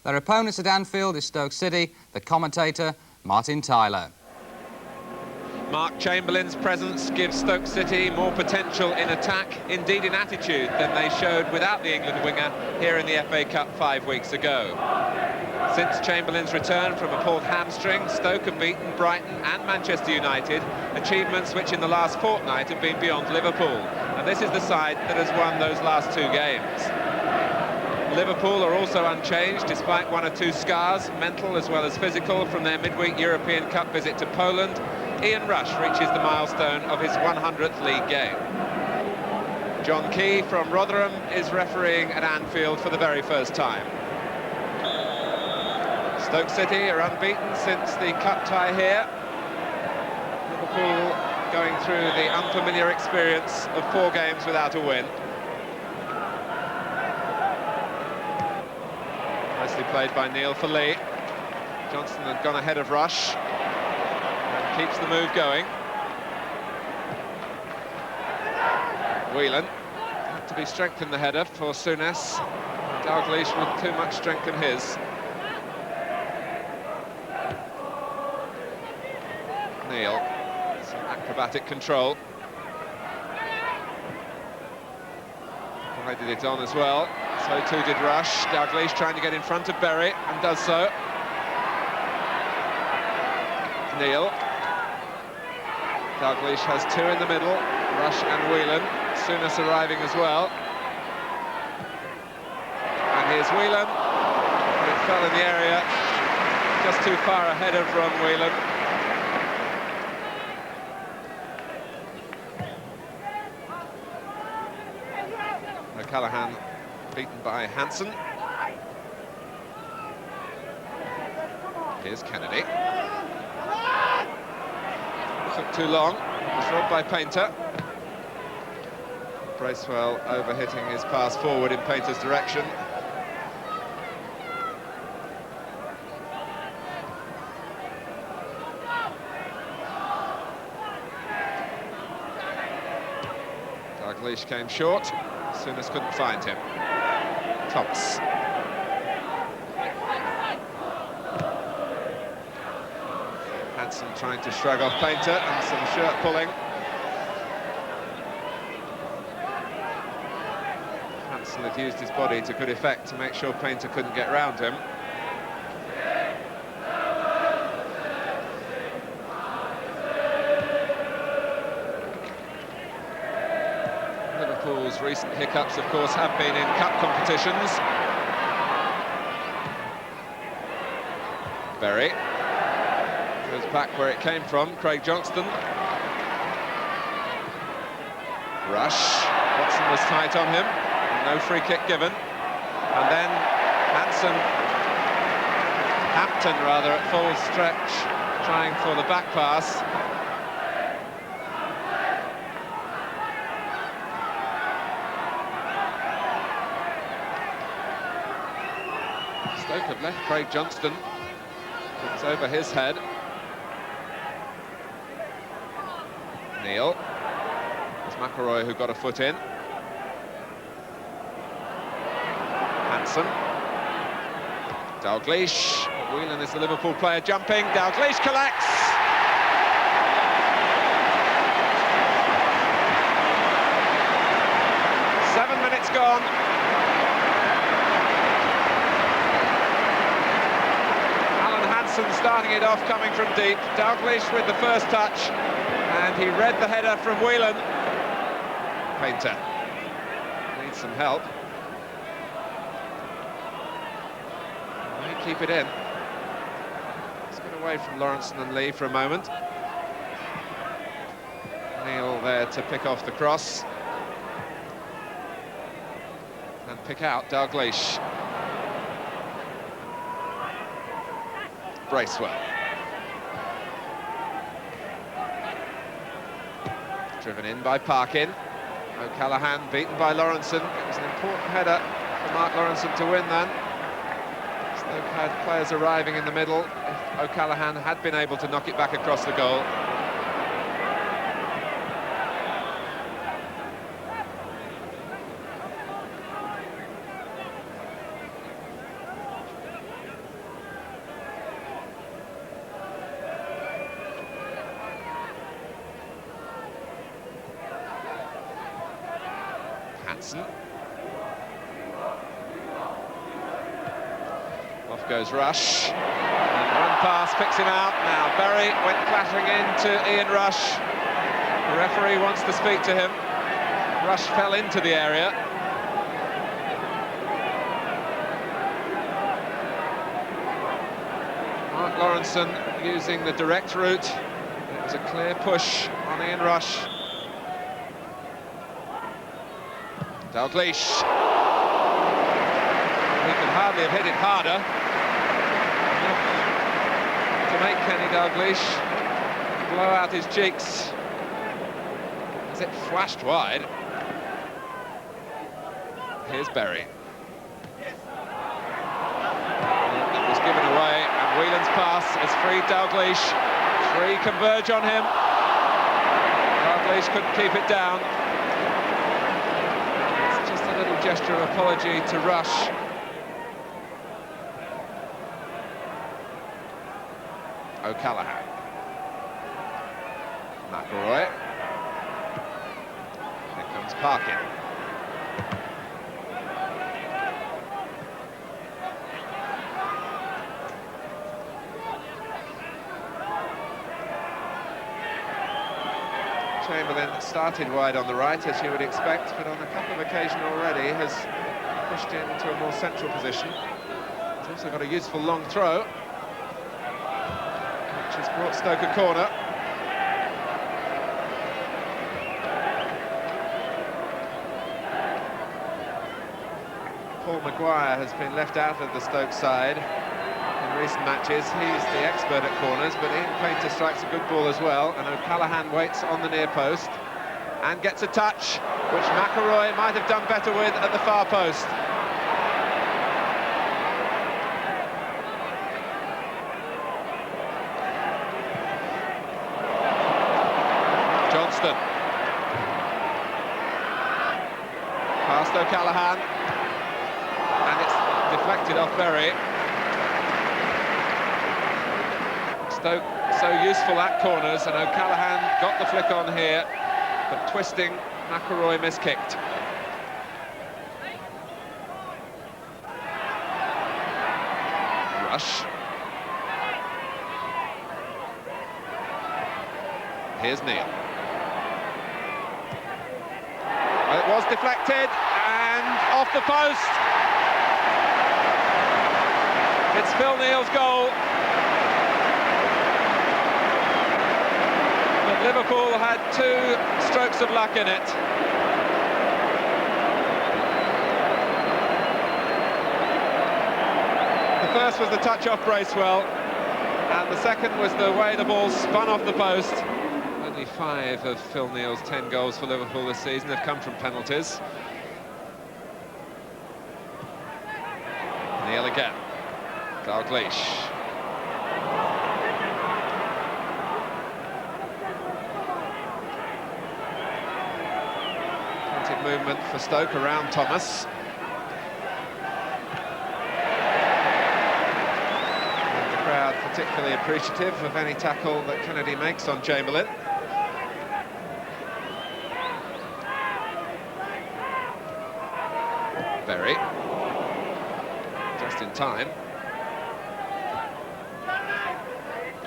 Their opponents at Anfield is Stoke City, the commentator, Martin Tyler. Mark Chamberlain's presence gives Stoke City more potential in attack, indeed in attitude, than they showed without the England winger here in the FA Cup 5 weeks ago. Since Chamberlain's return from a pulled hamstring, Stoke have beaten Brighton and Manchester United, achievements which in the last fortnight have been beyond Liverpool. And this is the side that has won those last 2 games. Liverpool are also unchanged, despite 1 or 2 scars, mental as well as physical, from their midweek European Cup visit to Poland. Ian Rush reaches the milestone of his 100th league game. John Key from Rotherham is refereeing at Anfield for the very first time. Stoke City are unbeaten since the cup tie here. Liverpool going through the unfamiliar experience of 4 games without a win. Nicely played by Neil for Lee. Johnson had gone ahead of Rush and keeps the move going. Whelan had to be strength in the header for Souness. Dalglish with too much strength in his. Neil, some acrobatic control. Guided it on as well. So too did Rush. Dalglish trying to get in front of Berry and does so. Neil. Dalglish has 2 in the middle. Rush and Whelan. Souness arriving as well. And here's Whelan. It fell in the area. Just too far ahead of Ron Whelan. O'Callaghan beaten by Hansen. Here's Kennedy. Took too long. Was robbed by Painter. Bracewell overhitting his pass forward in Painter's direction. Dalglish came short. Souness couldn't find him. Thomas. Hansen trying to shrug off Painter and some shirt pulling. Hansen had used his body to good effect to make sure Painter couldn't get round him. Liverpool's recent hiccups, of course, have been in cup competitions. Berry goes back where it came from. Craig Johnston. Rush. Watson was tight on him. No free kick given. And then Hampton rather, at full stretch, trying for the back pass. Stoke have left Craig Johnston. It's over his head. Neil. It's McElroy who got a foot in. Hansen. Dalglish. Whelan is the Liverpool player jumping. Dalglish collects. Seven minutes gone. Starting it off, coming from deep. Dalglish with the first touch, and he read the header from Whelan. Painter needs some help. May keep it in. Let's get away from Lawrenson and Lee for a moment. Neil there to pick off the cross and pick out Dalglish. Bracewell. Driven in by Parkin. O'Callaghan beaten by Lawrenson. It was an important header for Mark Lawrenson to win then. Stoke had players arriving in the middle. If O'Callaghan had been able to knock it back across the goal. Lawrenson. Off goes Rush. And one pass picks him out. Now Berry went clattering into Ian Rush. The referee wants to speak to him. Rush fell into the area. Mark Lawrenson using the direct route. It was a clear push on Ian Rush. Dalglish. He could hardly have hit it harder. Enough to make Kenny Dalglish blow out his cheeks as it flashed wide. Here's Berry. It was given away, and Whelan's pass has freed Dalglish. Three converge on him. Dalglish couldn't keep it down. It's just a little gesture of apology to Rush. O'Callaghan. McElroy. Here comes Parkin. Chamberlain started wide on the right, as you would expect, but on a couple of occasions already has pushed into a more central position. He's also got a useful long throw, which has brought Stoke a corner. Paul Maguire has been left out of the Stoke side in recent matches. He's the expert at corners, but Ian Painter strikes a good ball as well, and O'Callaghan waits on the near post and gets a touch, which McElroy might have done better with at the far post. Johnston. Past O'Callaghan, and it's deflected off Berry. Stoke so useful at corners, and O'Callaghan got the flick on here, but twisting, McElroy miskicked. Rush. Here's Neil. Well, it was deflected, and off the post. It's Phil Neal's goal. But Liverpool had two strokes of luck in it. The first was the touch off Bracewell, and the second was the way the ball spun off the post. Only 5 of Phil Neal's 10 goals for Liverpool this season have come from penalties. Neil again. Dalglish. Plenty of movement for Stoke around Thomas. And the crowd particularly appreciative of any tackle that Kennedy makes on Chamberlain. Berry. Just in time.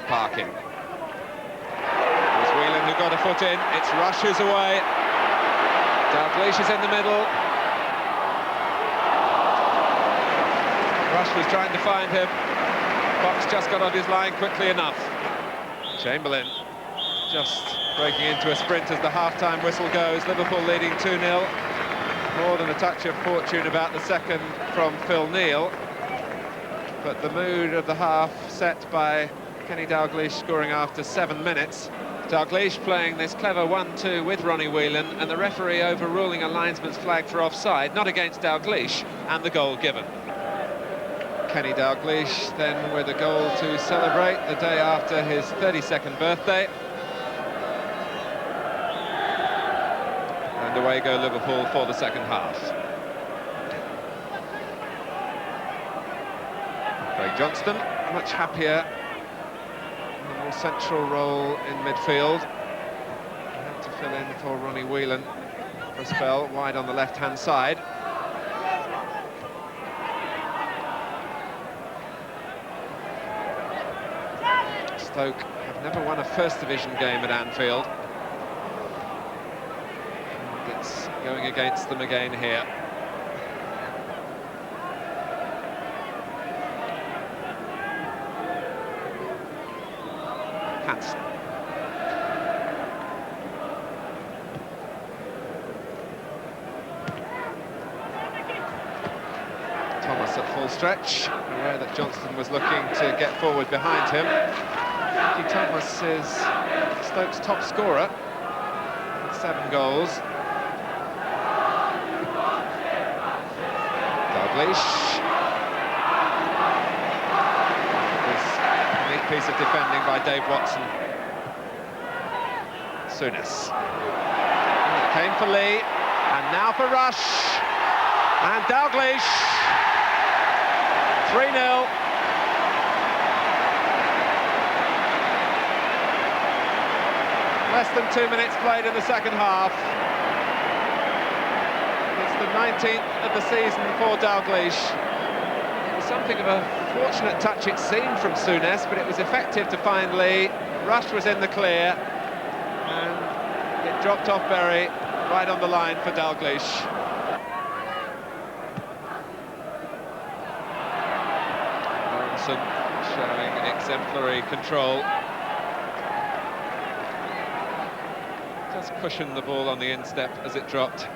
Parkin. It was Whelan who got a foot in. It's Rush who's away. Dalglish is in the middle. Rush was trying to find him. Fox just got on his line quickly enough. Chamberlain just breaking into a sprint as the half-time whistle goes. Liverpool leading 2-0. More than a touch of fortune about the second from Phil Neal. But the mood of the half set by Kenny Dalglish scoring after 7 minutes. Dalglish playing this clever 1-2 with Ronnie Whelan, and the referee overruling a linesman's flag for offside, not against Dalglish, and the goal given. Kenny Dalglish then with a goal to celebrate the day after his 32nd birthday. And away go Liverpool for the second half. Craig Johnston, much happier in a more central role in midfield. He had to fill in for Ronnie Whelan for a spell, wide on the left-hand side. Stoke have never won a First Division game at Anfield. And it's going against them again here. Hansen. Thomas at full stretch, aware that Johnston was looking to get forward behind him. Ricky Thomas is Stoke's top scorer, 7 goals. Dalglish. This neat piece of defending by Dave Watson. Souness. It came for Lee, and now for Rush. And Dalglish. 3-0. Less than 2 minutes played in the second half. It's the 19th of the season for Dalglish. It was something of a fortunate touch, it seemed, from Souness, but it was effective to find Lee. Rush was in the clear, and it dropped off Berry right on the line for Dalglish. Lawrenson showing exemplary control. Just cushioned the ball on the instep as it dropped.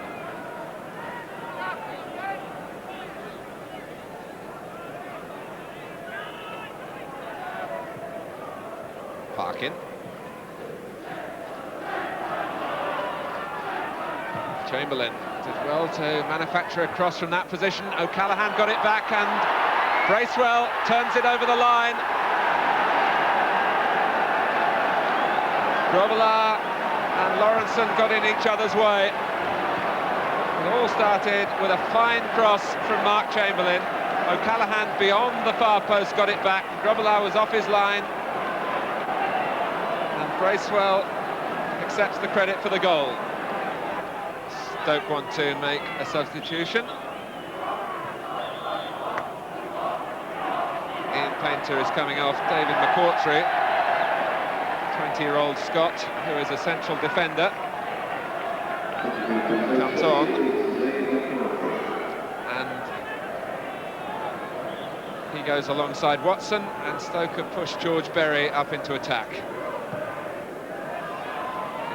Parkin. Chamberlain did well to manufacture a cross from that position. O'Callaghan got it back, and Bracewell turns it over the line. Grobbelaar and Lawrenson got in each other's way. It all started with a fine cross from Mark Chamberlain. O'Callaghan beyond the far post got it back. Grobbelaar was off his line, and Bracewell accepts the credit for the goal. Stoke want to make a substitution. Ian Painter is coming off David McCourtry, 20-year-old Scot, who is a central defender. Comes on, and he goes alongside Watson, and Stoke have pushed George Berry up into attack.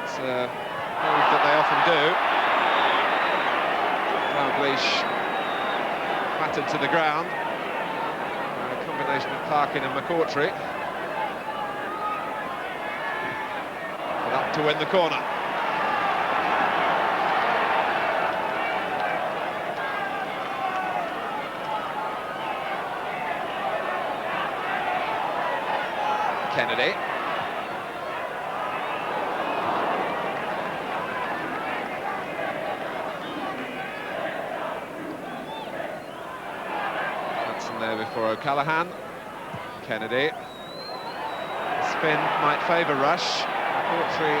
It's a move that they often do. Dalglish battered to the ground. A combination of Parkin and McCourtry. But up to win the corner. Kennedy. There before O'Callaghan. Kennedy. Spin might favour Rush. McCourtry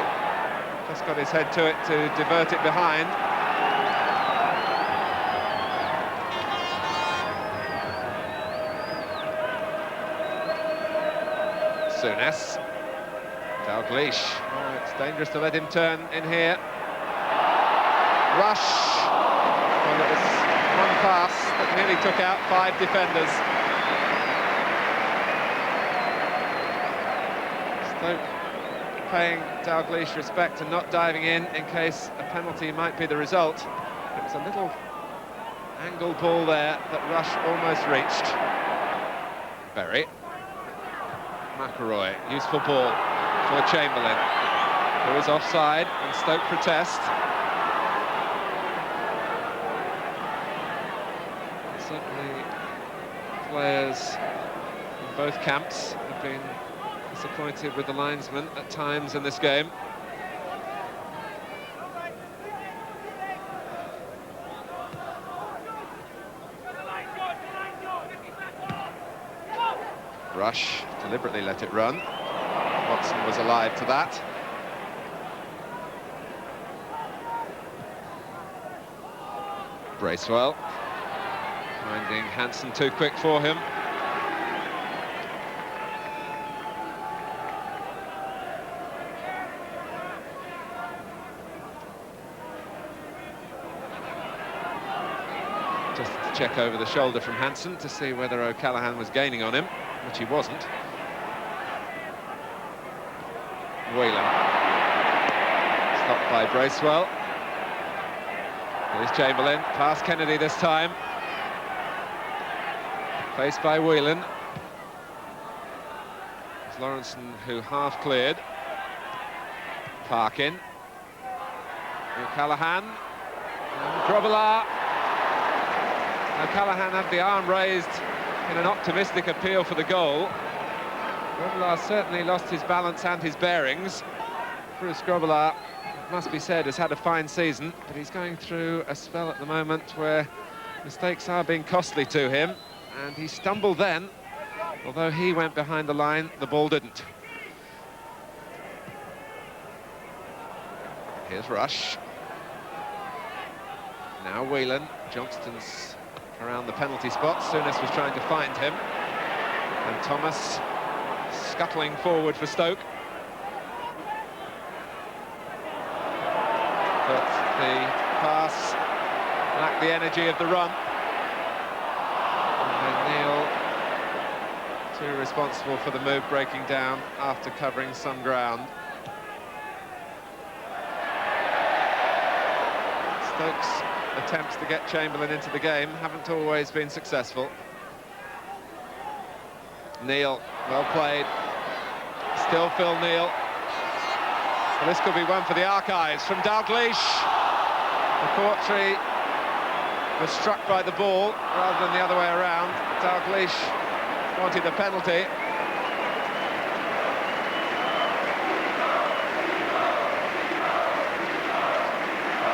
just got his head to it to divert it behind. Souness. Dalglish. Oh, it's dangerous to let him turn in here. Rush. Well, it was one pass that nearly took out 5 defenders. Stoke paying Dalglish respect and not diving in case a penalty might be the result. It was a little angled ball there that Rush almost reached. Berry. McElroy, useful ball for Chamberlain, who is offside, and Stoke protest. Certainly players in both camps have been disappointed with the linesman at times in this game. Rush deliberately let it run. Watson was alive to that. Bracewell finding Hansen too quick for him. Just to check over the shoulder from Hansen to see whether O'Callaghan was gaining on him, which he wasn't. Whelan. Stopped by Bracewell. Here's Chamberlain, past Kennedy this time. Faced by Whelan. It's Lawrenson who half cleared. Parkin. O'Callaghan. Grobbelaar. O'Callaghan had the arm raised in an optimistic appeal for the goal. Grobbelaar certainly lost his balance and his bearings. Bruce Grobbelaar, it must be said, has had a fine season, but he's going through a spell at the moment where mistakes are being costly to him, and he stumbled then. Although he went behind the line, the ball didn't. Here's Rush. Now Whelan. Johnston's around the penalty spot. Souness was trying to find him. And Thomas scuttling forward for Stoke. But the pass lacked the energy of the run. And Neil, too responsible for the move breaking down after covering some ground. Stoke's attempts to get Chamberlain into the game haven't always been successful. Neil, well played. Still Phil Neal. Well, this could be one for the archives from Dalglish. McCourtry was struck by the ball rather than the other way around. Dalglish wanted a penalty.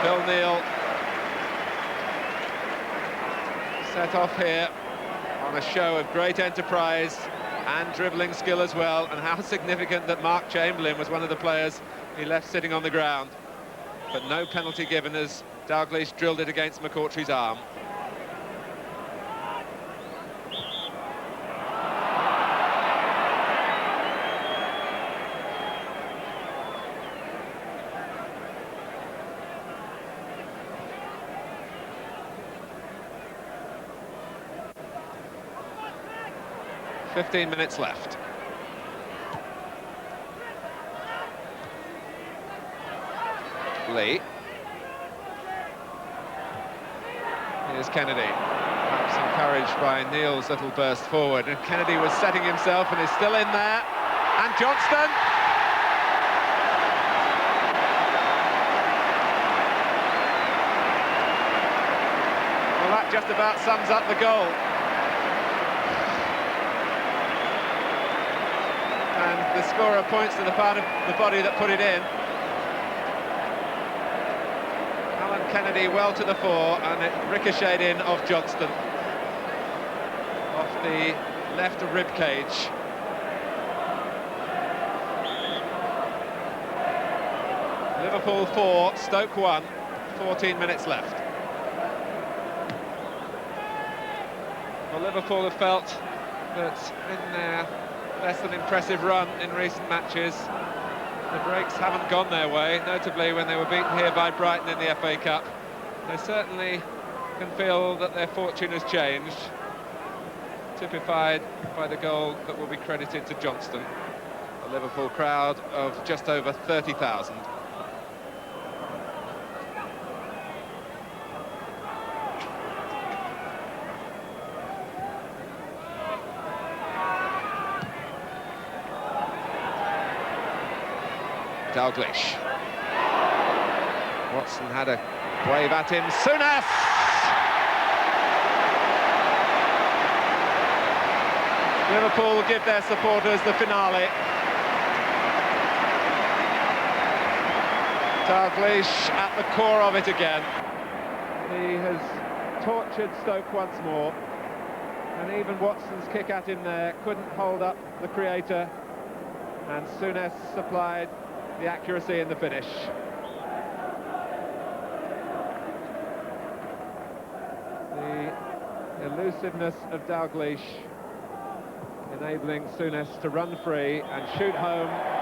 Phil Neal set off here on a show of great enterprise and dribbling skill as well, and how significant that Mark Chamberlain was one of the players he left sitting on the ground. But no penalty given as Dalglish drilled it against McCourtry's arm. "15 minutes left. Lee. Here's Kennedy. Perhaps encouraged by Neil's little burst forward. And Kennedy was setting himself and is still in there. And Johnston. Well, that just about sums up the goal. And the scorer points to the part of the body that put it in. Alan Kennedy well to the fore, and it ricocheted in off Johnston. Off the left rib cage. Liverpool 4, Stoke 1, 14 minutes left. Well, Liverpool have felt that in their less than impressive run in recent matches, the breaks haven't gone their way, notably when they were beaten here by Brighton in the FA Cup. They certainly can feel that their fortune has changed, typified by the goal that will be credited to Johnston. A Liverpool crowd of just over 30,000. Dalglish. Watson had a wave at him. Souness! Liverpool will give their supporters the finale. Dalglish at the core of it again. He has tortured Stoke once more, and even Watson's kick at him there couldn't hold up the creator, and Souness supplied the accuracy in the finish. elusiveness of Dalglish enabling Souness to run free and shoot home